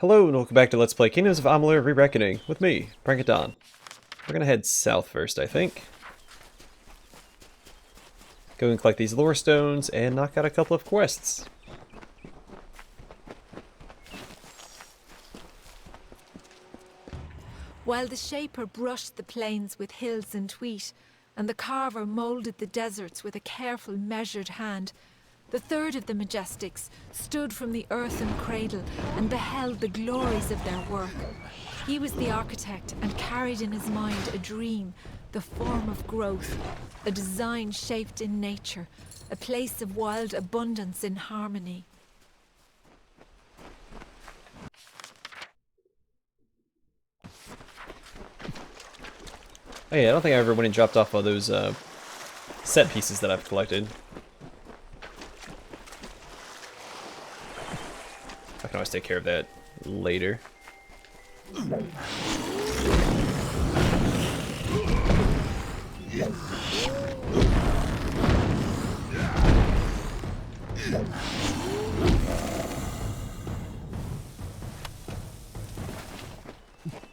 Hello and welcome back to Let's Play Kingdoms of Amalur Re-Reckoning with me, Brigand Hall. We're gonna head south first, I think. Go and collect these lore stones and knock out a couple of quests. While the shaper brushed the plains with hills and wheat, and the carver moulded the deserts with a careful, measured hand, the third of the Majestics stood from the earthen cradle and beheld the glories of their work. He was the architect and carried in his mind a dream, the form of growth, a design shaped in nature, a place of wild abundance in harmony. Oh yeah, I don't think I ever went and dropped off all those set pieces that I've collected. I can always take care of that later.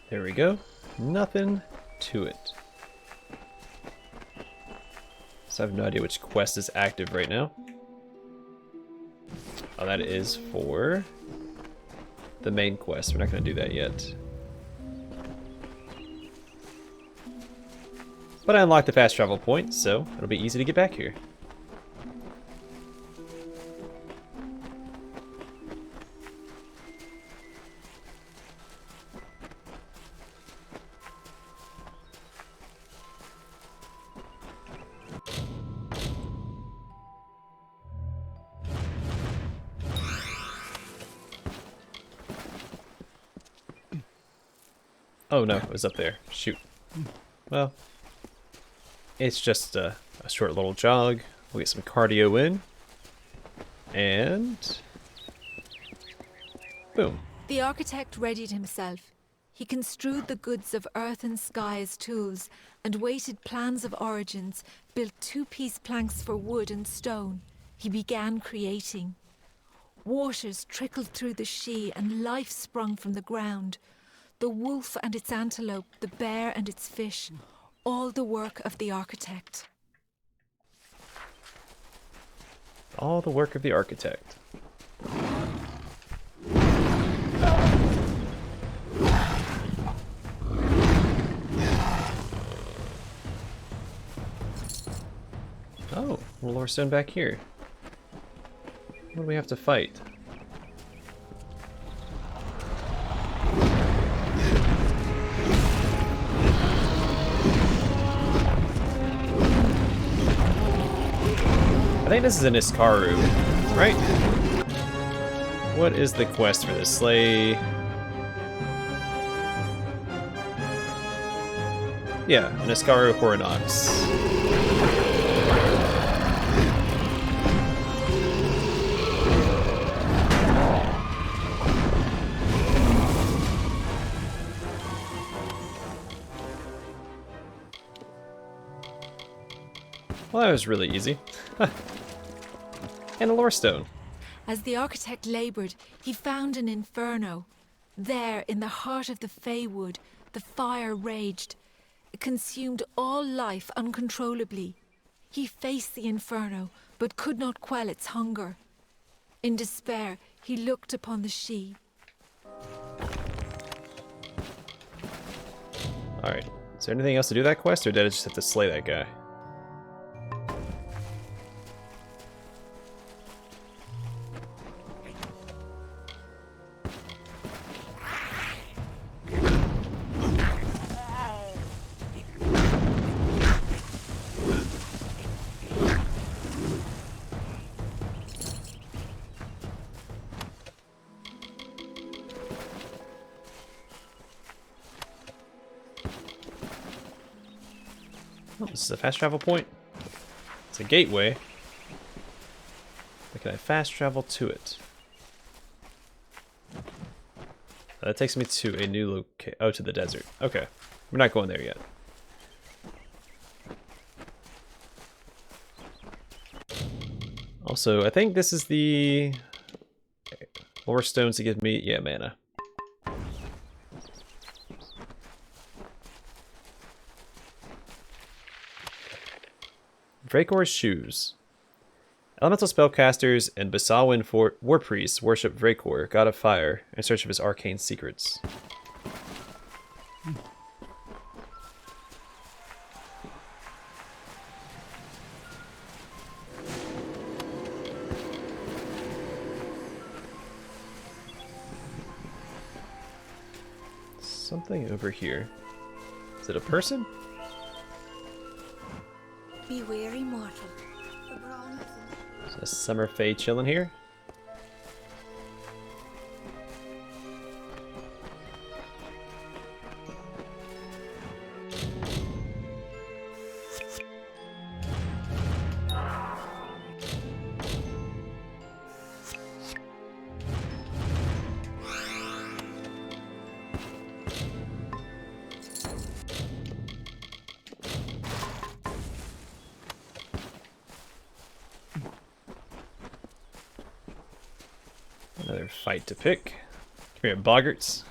There we go. Nothing to it. So I have no idea which quest is active right now. Oh, that is for the main quest. We're not going to do that yet. But I unlocked the fast travel point, so it'll be easy to get back here. Oh no, it was up there. Shoot. Well, it's just a short little jog. We'll get some cardio in. And boom. The architect readied himself. He construed the goods of earth and sky as tools, and weighted plans of origins, built two-piece planks for wood and stone. He began creating. Waters trickled through the Sidhe, and life sprung from the ground. The wolf and its antelope, the bear and its fish, all the work of the architect. All the work of the architect. Oh, lore stone back here. What do we have to fight? I think this is an Iskaru, right? What is the quest for this? Slay... Yeah, an Iskaru Horinox. Well, that was really easy. And a lore stone. As the architect laboured, he found an inferno. There, in the heart of the Feywood, the fire raged. It consumed all life uncontrollably. He faced the inferno, but could not quell its hunger. In despair, he looked upon the Sidhe. Alright, is there anything else to do that quest, or did I just have to slay that guy? Oh, this is a fast travel point. It's a gateway. But can I fast travel to it? That takes me to a new location. Oh, to the desert. Okay. We're not going there yet. Also, I think this is the lore stones to give me, yeah, mana. Vrakor's Shoes. Elemental spellcasters and Basalwin war priests worship Vrakor, god of fire, in search of his arcane secrets. Something over here. Is it a person? Be wary, mortal. Is a summer fae chilling here? Another fight to pick. Come here, boggarts.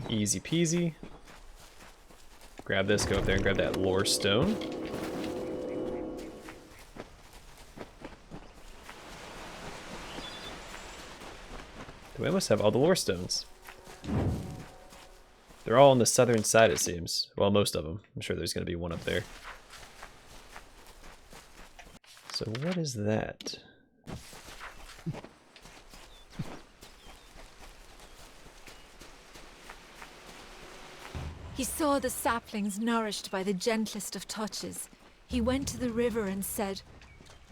Easy peasy. Grab this, go up there and grab that lore stone. Do we almost have all the lore stones? They're all on the southern side, it seems. Well, most of them. I'm sure there's going to be one up there. So what is that? He saw the saplings nourished by the gentlest of touches. He went to the river and said,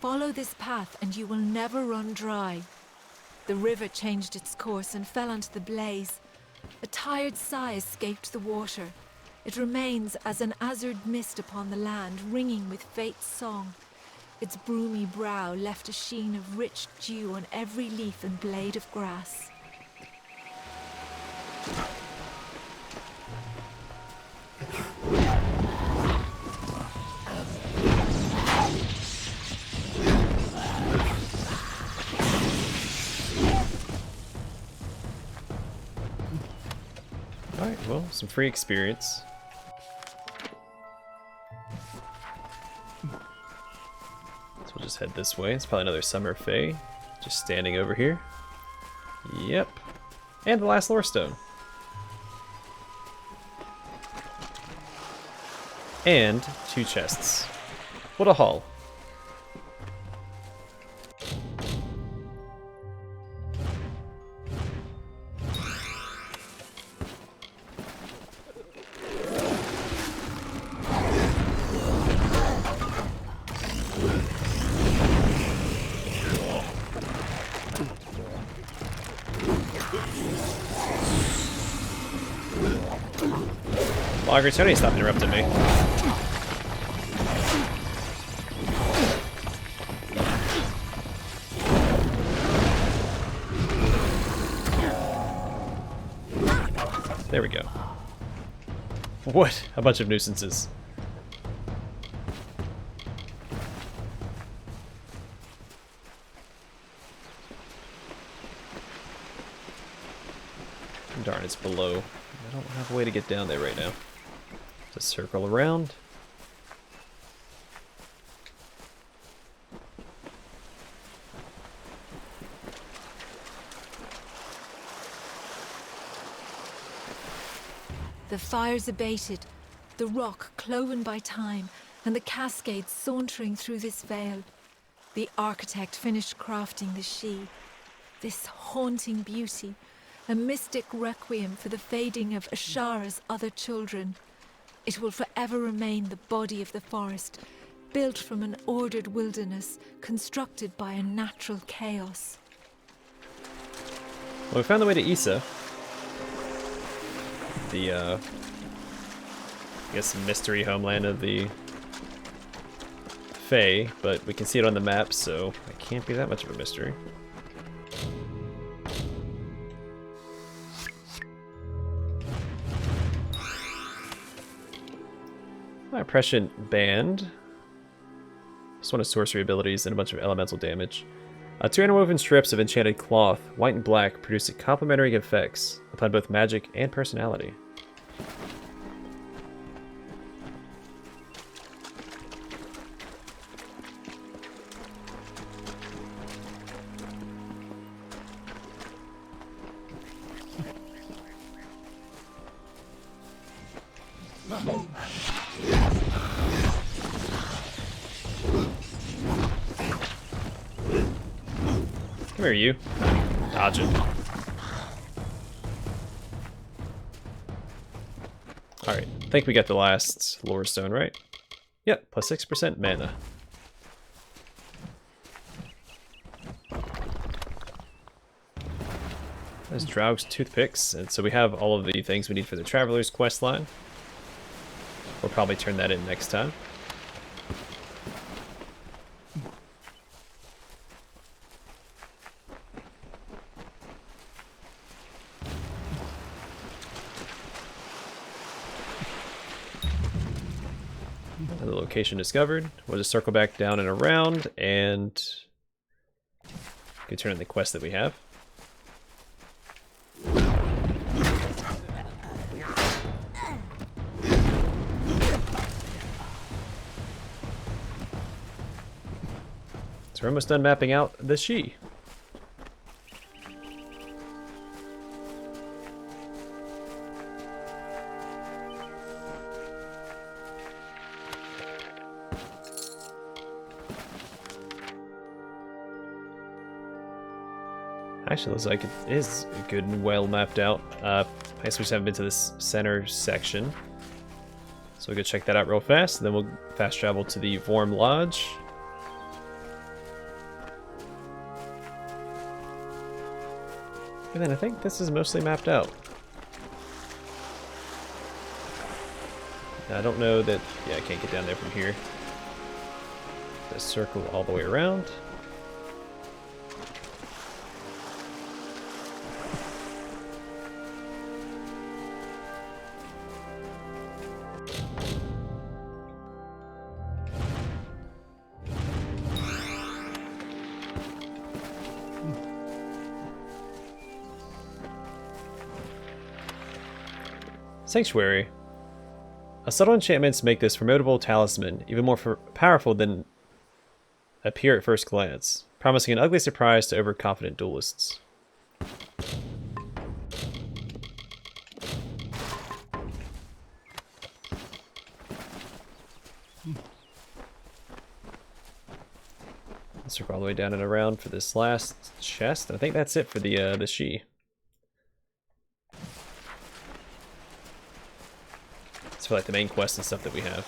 "Follow this path and you will never run dry." The river changed its course and fell onto the blaze. A tired sigh escaped the water. It remains as an azure mist upon the land, ringing with fate's song. Its broomy brow left a sheen of rich dew on every leaf and blade of grass. Alright, well, some free experience. So we'll just head this way. It's probably another summer fae. Just standing over here. Yep. And the last lore stone. And 2 chests. What a haul. Logger, Tony, stop interrupting me. There we go. What a bunch of nuisances. Darn, it's below. I don't have a way to get down there right now. Just circle around. The fires abated, the rock cloven by time, and the cascades sauntering through this vale. The architect finished crafting the she, this haunting beauty, a mystic requiem for the fading of Ashara's other children. It will forever remain the body of the forest, built from an ordered wilderness, constructed by a natural chaos. Well, we found the way to Issa. The, I guess, mystery homeland of the Fae, but we can see it on the map, so it can't be that much of a mystery. My prescient band. Just one of sorcery abilities and a bunch of elemental damage. Two interwoven strips of enchanted cloth, white and black, produce complementary effects upon both magic and personality. Come here, you. Dodge it. Alright, I think we got the last lore stone, right? Yep, plus 6% mana. There's Draug's toothpicks, and so we have all of the things we need for the Traveler's quest line. We'll probably turn that in next time. Another location discovered. We'll just circle back down and around and we can turn in the quest that we have. So we're almost done mapping out the Sidhe. Actually, looks like it is good and well mapped out. I guess we just haven't been to this center section. So we'll go check that out real fast, and then we'll fast travel to the Vorm Lodge. And then I think this is mostly mapped out. I don't know that... Yeah, I can't get down there from here. Just circle all the way around. Sanctuary. A subtle enchantments make this formidable talisman even more powerful than appear at first glance, promising an ugly surprise to overconfident duelists. Let's circle all the way down and around for this last chest. I think that's it for the Sidhe. For like the main quest and stuff that we have.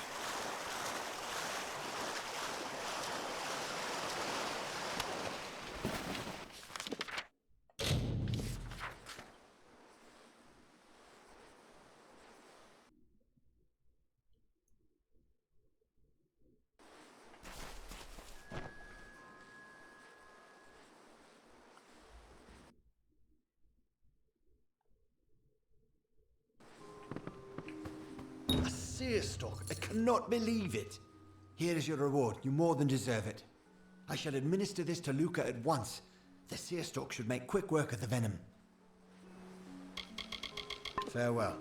Stock. I cannot believe it. Here is your reward. You more than deserve it. I shall administer this to Luca at once. The seerstock should make quick work of the venom. Farewell.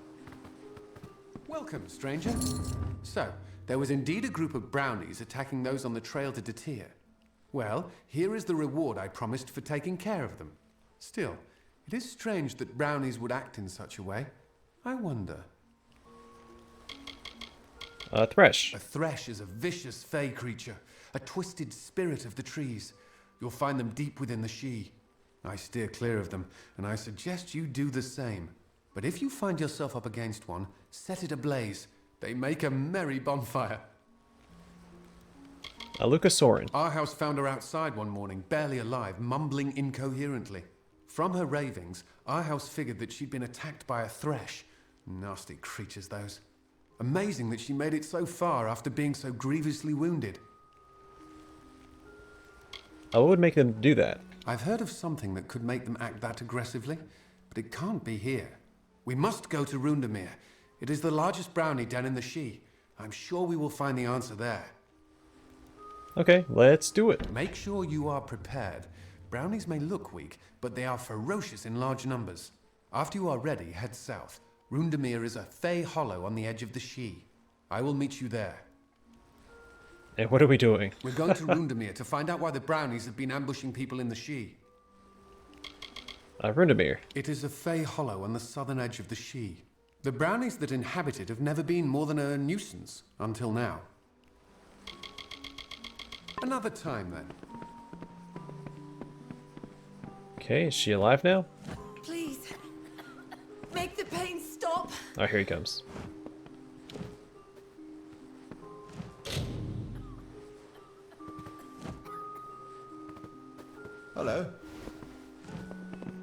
Welcome, stranger. So, there was indeed a group of brownies attacking those on the trail to Rathir. Well, here is the reward I promised for taking care of them. Still, it is strange that brownies would act in such a way. I wonder... Thresh. A thresh is a vicious fey creature, a twisted spirit of the trees. You'll find them deep within the Sidhe. I steer clear of them, and I suggest you do the same. But if you find yourself up against one, set it ablaze. They make a merry bonfire. Luca Soren. Our house found her outside one morning, barely alive, mumbling incoherently. From her ravings, our house figured that she'd been attacked by a thresh. Nasty creatures, those. Amazing that she made it so far after being so grievously wounded. What would make them do that? I've heard of something that could make them act that aggressively, but it can't be here. We must go to Rundamere. It is the largest brownie den in the Sidhe. I'm sure we will find the answer there. Okay, let's do it. Make sure you are prepared. Brownies may look weak, but they are ferocious in large numbers. After you are ready, head south. Rundamere is a fey hollow on the edge of the Sidhe. I will meet you there. And what are we doing? We're going to Rundamere to find out why the brownies have been ambushing people in the Sidhe. Rundamere. It is a fey hollow on the southern edge of the Sidhe. The brownies that inhabit it have never been more than a nuisance, until now. Another time, then. Okay, is she alive now? Please, make the pain stop. Oh, here he comes. Hello.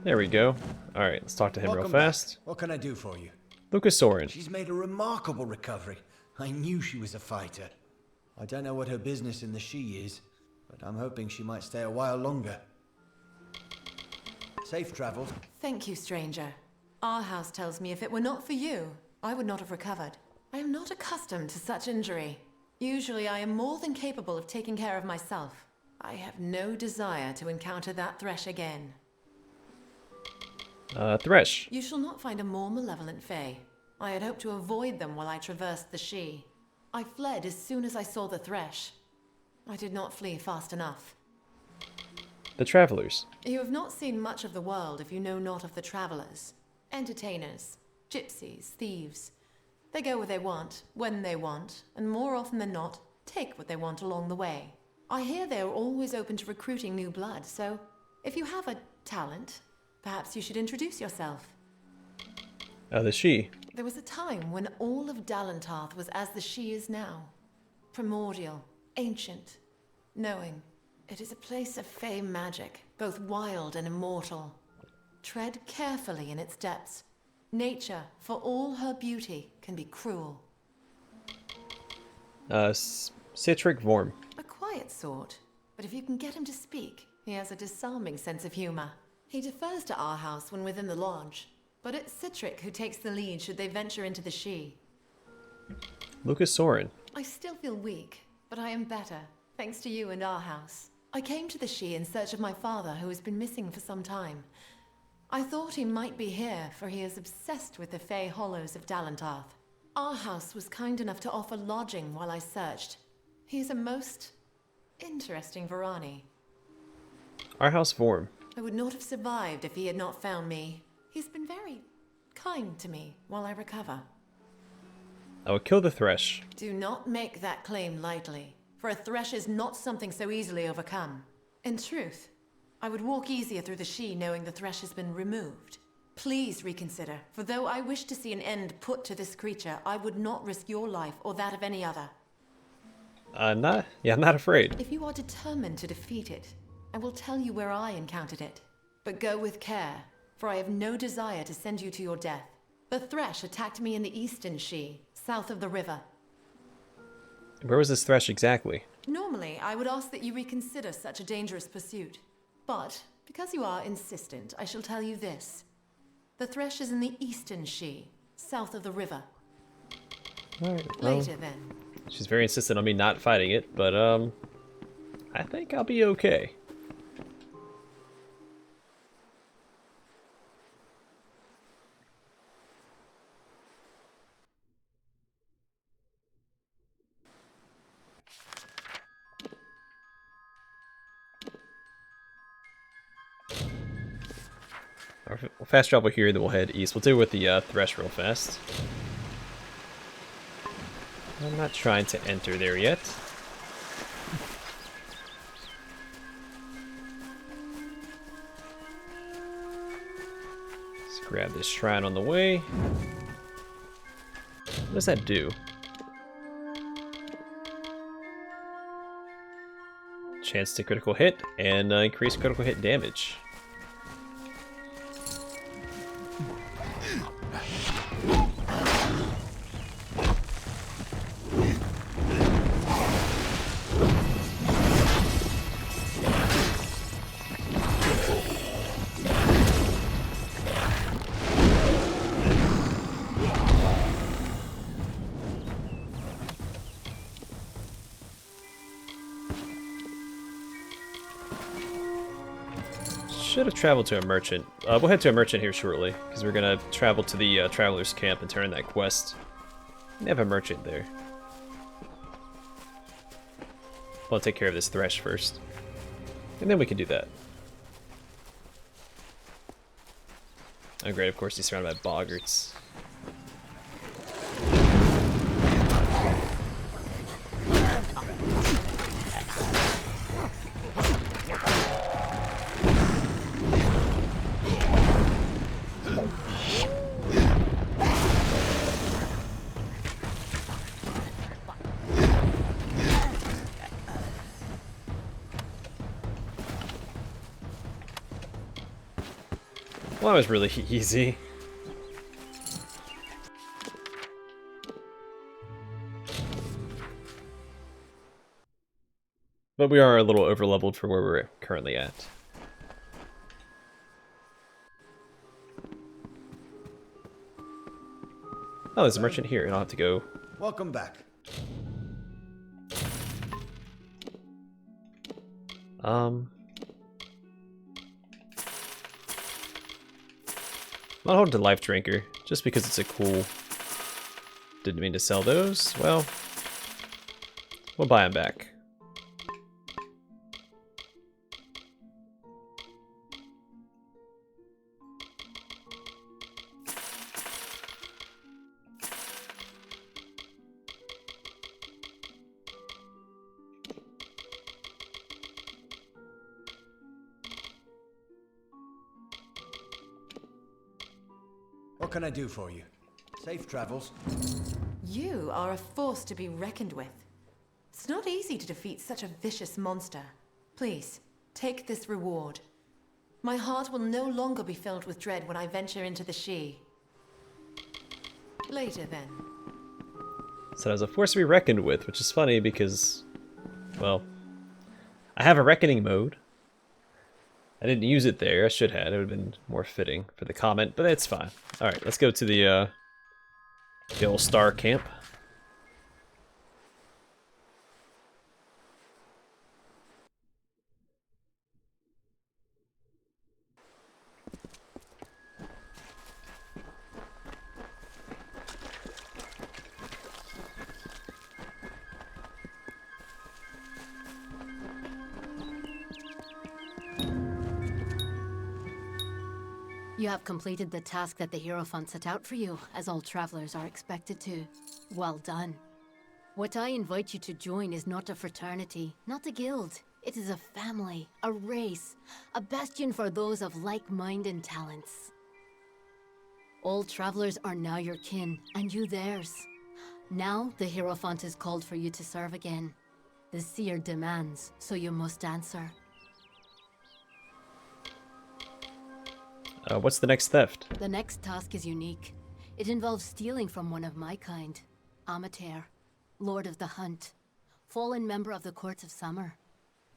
There we go. Alright, let's talk to him real Welcome back. fast. What can I do for you? Lucas Soren. She's made a remarkable recovery. I knew she was a fighter. I don't know what her business in the Sidhe is, but I'm hoping she might stay a while longer. Safe travels. Thank you, stranger. Our house tells me if it were not for you, I would not have recovered. I am not accustomed to such injury. Usually I am more than capable of taking care of myself. I have no desire to encounter that thresh again. Thresh. You shall not find a more malevolent fae. I had hoped to avoid them while I traversed the Sidhe. I fled as soon as I saw the thresh. I did not flee fast enough. The Travelers. You have not seen much of the world if you know not of the travelers. Entertainers, gypsies, thieves. They go where they want, when they want, and more often than not, take what they want along the way. I hear they are always open to recruiting new blood, so if you have a talent, perhaps you should introduce yourself. The Sidhe. There was a time when all of Dalentarth was as the Sidhe is now. Primordial, ancient, knowing. It is a place of fey magic, both wild and immortal. Tread carefully in its depths. Nature, for all her beauty, can be cruel. Citric Vorm. A quiet sort, but if you can get him to speak, he has a disarming sense of humor. He defers to our house when within the lodge, but it's Citric who takes the lead should they venture into the Sidhe. Lucas Soren. I still feel weak, but I am better, thanks to you and our house. I came to the Sidhe in search of my father, who has been missing for some time. I thought he might be here, for he is obsessed with the fey hollows of Dalentarth. Our house was kind enough to offer lodging while I searched. He is a most interesting Varani. Our House Vorm. I would not have survived if he had not found me. He's been very kind to me while I recover. I will kill the Thresh. Do not make that claim lightly, for a thresh is not something so easily overcome. In truth, I would walk easier through the Sidhe knowing the thresh has been removed. Please reconsider, for though I wish to see an end put to this creature, I would not risk your life or that of any other. I'm not afraid. If you are determined to defeat it, I will tell you where I encountered it. But go with care, for I have no desire to send you to your death. The thresh attacked me in the eastern Sidhe, south of the river. Where was this Thresh exactly? Normally, I would ask that you reconsider such a dangerous pursuit. But, because you are insistent, I shall tell you this. The thresh is in the eastern Sidhe, south of the river. Alright, well, Later then. she's very insistent on me not fighting it, but I think I'll be okay. We'll fast travel here, then we'll head east. We'll deal with the Thresh real fast. I'm not trying to enter there yet. Let's grab this shrine on the way. What does that do? Chance to critical hit and increase critical hit damage. should have traveled to a merchant. We'll head to a merchant here shortly, because we're going to travel to the Traveler's Camp and turn in that quest. We have a merchant there. I'll take care of this thresh first. And then we can do that. Oh great, of course he's surrounded by boggarts. Well, that was really easy. But we are a little overleveled for where we're currently at. Oh, there's a merchant here, and I'll have to go. Welcome back. I'll hold the life drinker, just because it's a cool... Didn't mean to sell those. Well, we'll buy them back. What can I do for you? Safe travels. You are a force to be reckoned with. It's not easy to defeat such a vicious monster. Please, take this reward. My heart will no longer be filled with dread when I venture into the Sidhe. Later, then. So there's a force to be reckoned with, which is funny because, well, I have a reckoning mode. I didn't use it there. I should have. It would have been more fitting for the comment, but it's fine. All right, let's go to the old star camp. You have completed the task that the Hierophant set out for you, as all travelers are expected to. Well done. What I invite you to join is not a fraternity, not a guild. It is a family, a race, a bastion for those of like mind and talents. All travelers are now your kin, and you theirs. Now the Hierophant is called for you to serve again. The seer demands, so you must answer. What's the next theft? The next task is unique. It involves stealing from one of my kind. Amateur, Lord of the Hunt, fallen member of the Courts of Summer.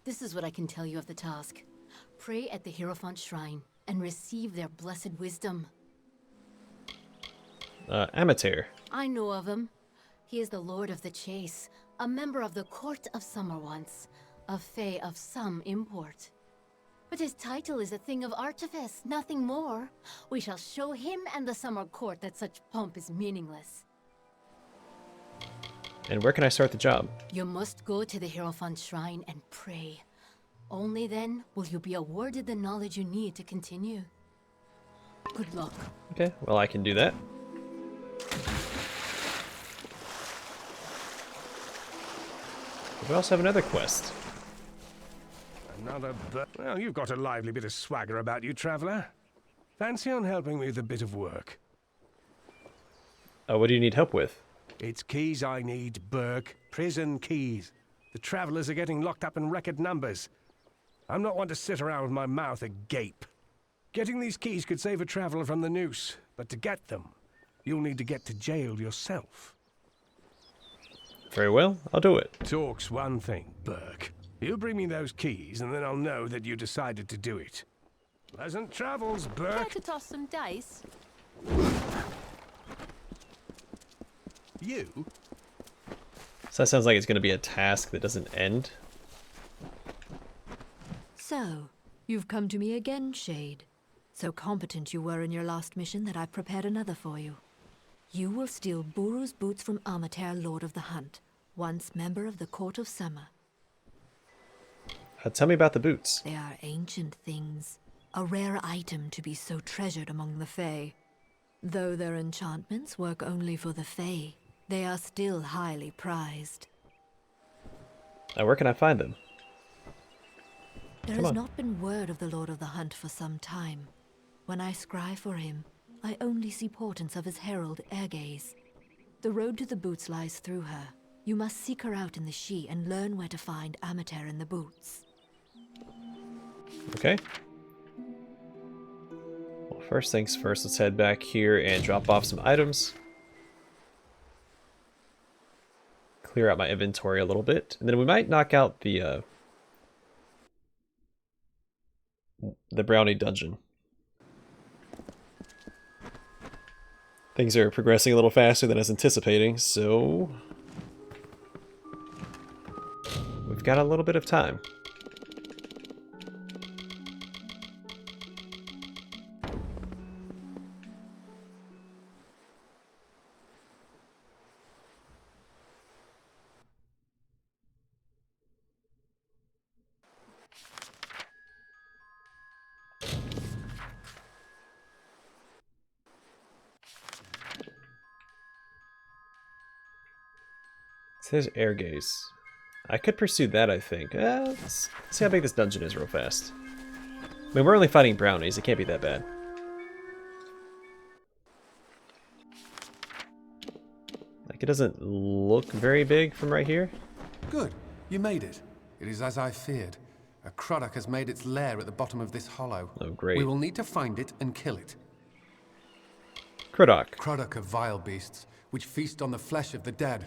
This is what I can tell you of the task. Pray at the Hierophant Shrine and receive their blessed wisdom. Amateur. I know of him. He is the Lord of the Chase, a member of the Court of Summer once, a fae of some import. But his title is a thing of artifice, nothing more. We shall show him and the Summer Court that such pomp is meaningless. And where can I start the job? You must go to the Hierophant Shrine and pray. Only then will you be awarded the knowledge you need to continue. Good luck. Okay, well I can do that. We also have another quest. Another well, you've got a lively bit of swagger about you, traveller. Fancy on helping me with a bit of work. What do you need help with? It's keys I need, Burke. Prison keys. The travellers are getting locked up in record numbers. I'm not one to sit around with my mouth agape. Getting these keys could save a traveller from the noose, but to get them, you'll need to get to jail yourself. Very well, I'll do it. Talk's one thing, Burke. You bring me those keys, and then I'll know that you decided to do it. Pleasant travels, Burke. Care to toss some dice? You? So that sounds like it's going to be a task that doesn't end. So, You've come to me again, Shade. So competent you were in your last mission that I've prepared another for you. You will steal Buru's boots from Amater, Lord of the Hunt, once member of the Court of Summer. Tell me about the boots. They are ancient things, a rare item to be so treasured among the Fae. Though their enchantments work only for the Fae, they are still highly prized. Where can I find them? There has not been word of the Lord of the Hunt for some time. When I scry for him, I only see portents of his herald, Ergaze. The road to the boots lies through her. You must seek her out in the She and learn where to find Amater in the boots. Okay. Well, first things first, let's head back here and drop off some items. Clear out my inventory a little bit, and then we might knock out the brownie dungeon. Things are progressing a little faster than I was anticipating, so we've got a little bit of time. There's air gaze. I could pursue that, I think. Let's see how big this dungeon is real fast. I mean, we're only fighting brownies. It can't be that bad. Like, it doesn't look very big from right here. Good. You made it. It is as I feared. A Croddock has made its lair at the bottom of this hollow. Oh, great. We will need to find it and kill it. Croddock. Croddock are vile beasts, which feast on the flesh of the dead.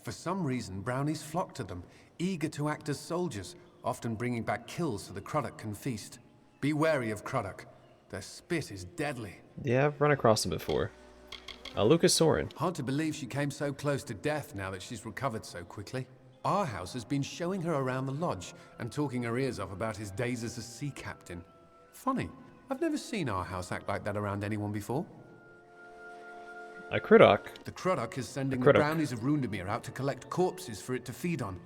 For some reason, brownies flock to them, eager to act as soldiers, often bringing back kills so the Croddock can feast. Be wary of Croddock. Their spit is deadly. Yeah, I've run across them before. Lucas Soren. Hard to believe she came so close to death now that she's recovered so quickly. Our house has been showing her around the lodge and talking her ears off about his days as a sea captain. Funny, I've never seen our house act like that around anyone before. A Croddock? The Croddock is sending the brownies of Rundemir out to collect corpses for it to feed on.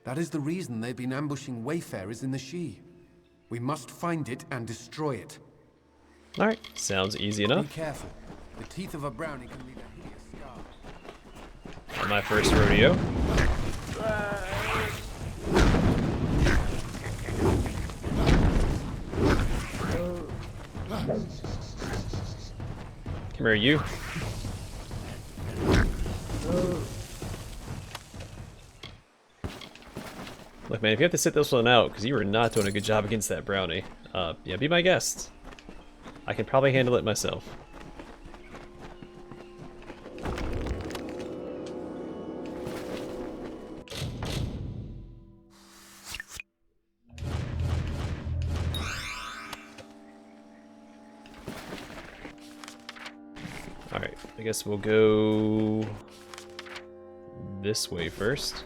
That is the reason they've been ambushing wayfarers in the She. We must find it and destroy it. Alright, sounds easy enough. Be careful. The teeth of a brownie can leave a hideous scar. On my first rodeo. Come here, you. Look, man, if you have to sit this one out, because you were not doing a good job against that brownie, yeah, be my guest. I can probably handle it myself. Alright, I guess we'll go this way first.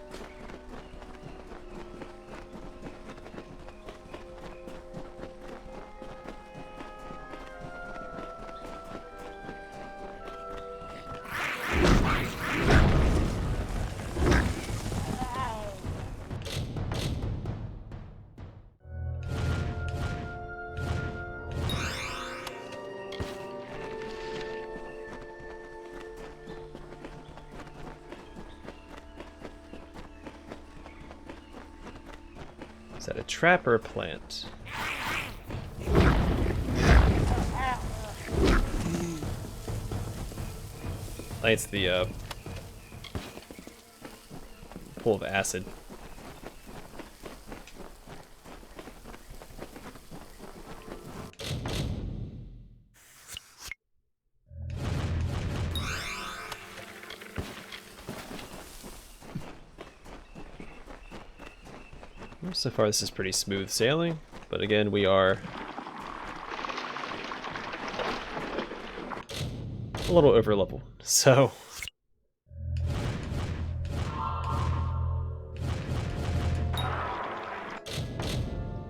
Is that a trap or a plant? I think it's the pool of acid. So far this is pretty smooth sailing, but again we are a little over level, so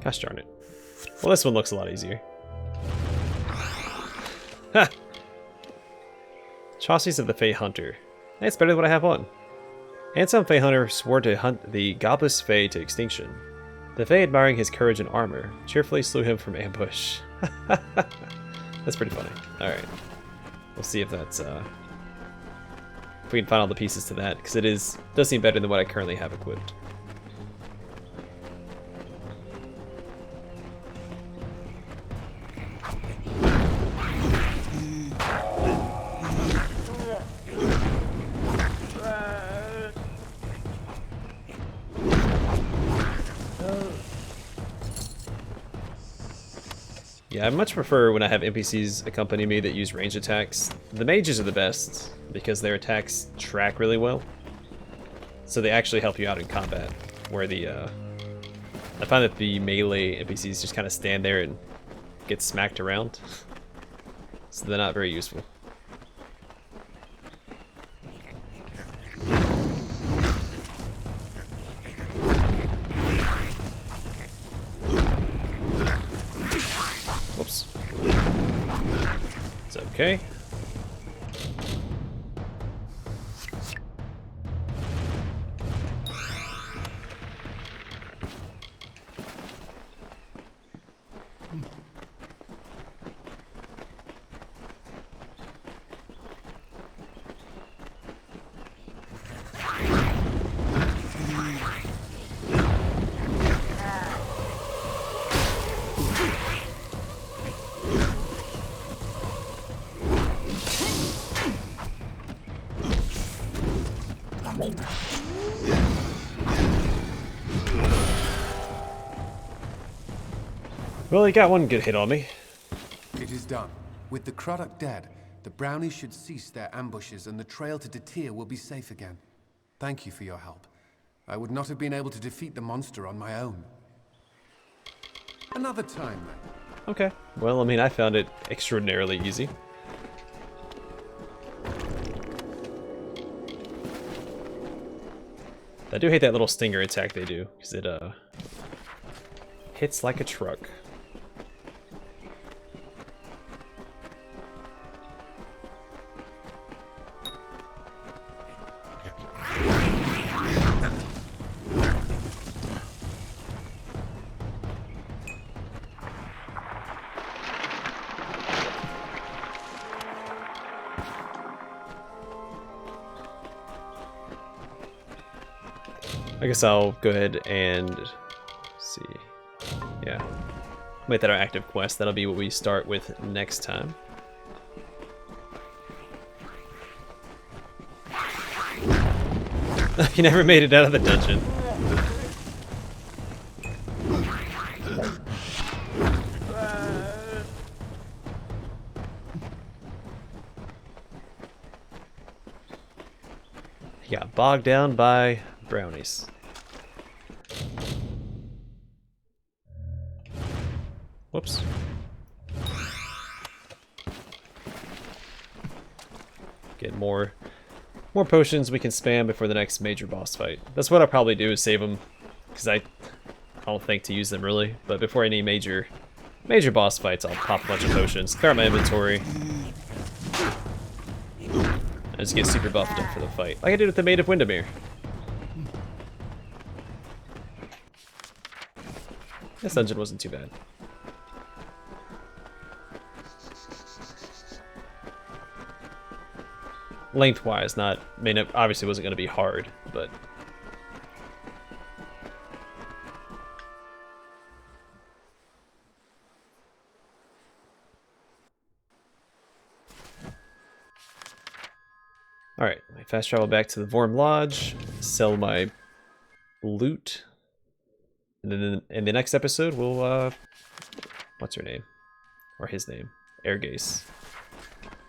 gosh darn it. Well, this one looks a lot easier. Ha! Chauces of the Fey Hunter. That's better than what I have on. Handsome Fey Hunter swore to hunt the godless Fey to extinction. The Fey, admiring his courage and armor, cheerfully slew him from ambush. That's pretty funny. Alright. We'll see if that's, if we can find all the pieces to that, because does seem better than what I currently have equipped. Yeah, I much prefer when I have NPCs accompany me that use range attacks. The mages are the best because their attacks track really well. So they actually help you out in combat. Where I find that the melee NPCs just kind of stand there and get smacked around. So they're not very useful. Whoops. It's okay. Well, he got one good hit on me. It is done. With the Craddock dead, the brownies should cease their ambushes and the trail to Datir will be safe again. Thank you for your help. I would not have been able to defeat the monster on my own. Another time, then. Okay. Well, I mean, I found it extraordinarily easy. I do hate that little stinger attack they do, because it hits like a truck. I guess I'll go ahead and see. Yeah. Make that our active quest. That'll be what we start with next time. You never made it out of the dungeon. He got bogged down by brownies. Whoops. Get more potions we can spam before the next major boss fight. That's what I'll probably do, is save them, because I don't think to use them really. But before any major boss fights, I'll pop a bunch of potions, clear out my inventory, and just get super buffed up for the fight, like I did with the Maid of Windermere. This dungeon wasn't too bad. Lengthwise, not. I mean, it obviously wasn't going to be hard, but. Alright, I fast travel back to the Vorm Lodge, sell my loot. And then in the next episode, we'll, what's her name? Or his name? Airgaze.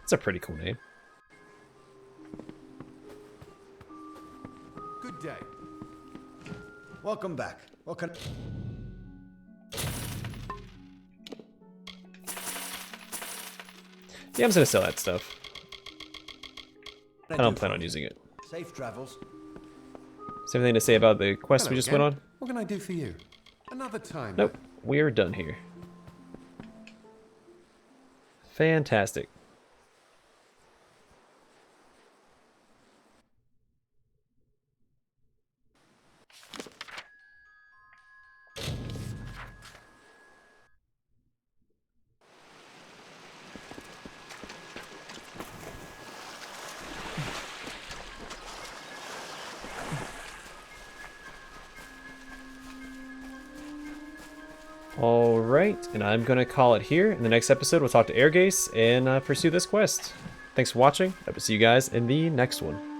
It's a pretty cool name. Good day. Welcome back. Welcome. Yeah, I'm just gonna sell that stuff. I don't plan on using it. Safe travels. Is there anything to say about the quest we just went on? What can I do for you? Another time. Nope. We're done here. Fantastic. Alright, and I'm going to call it here. In the next episode, we'll talk to Airgaze and pursue this quest. Thanks for watching. I will see you guys in the next one.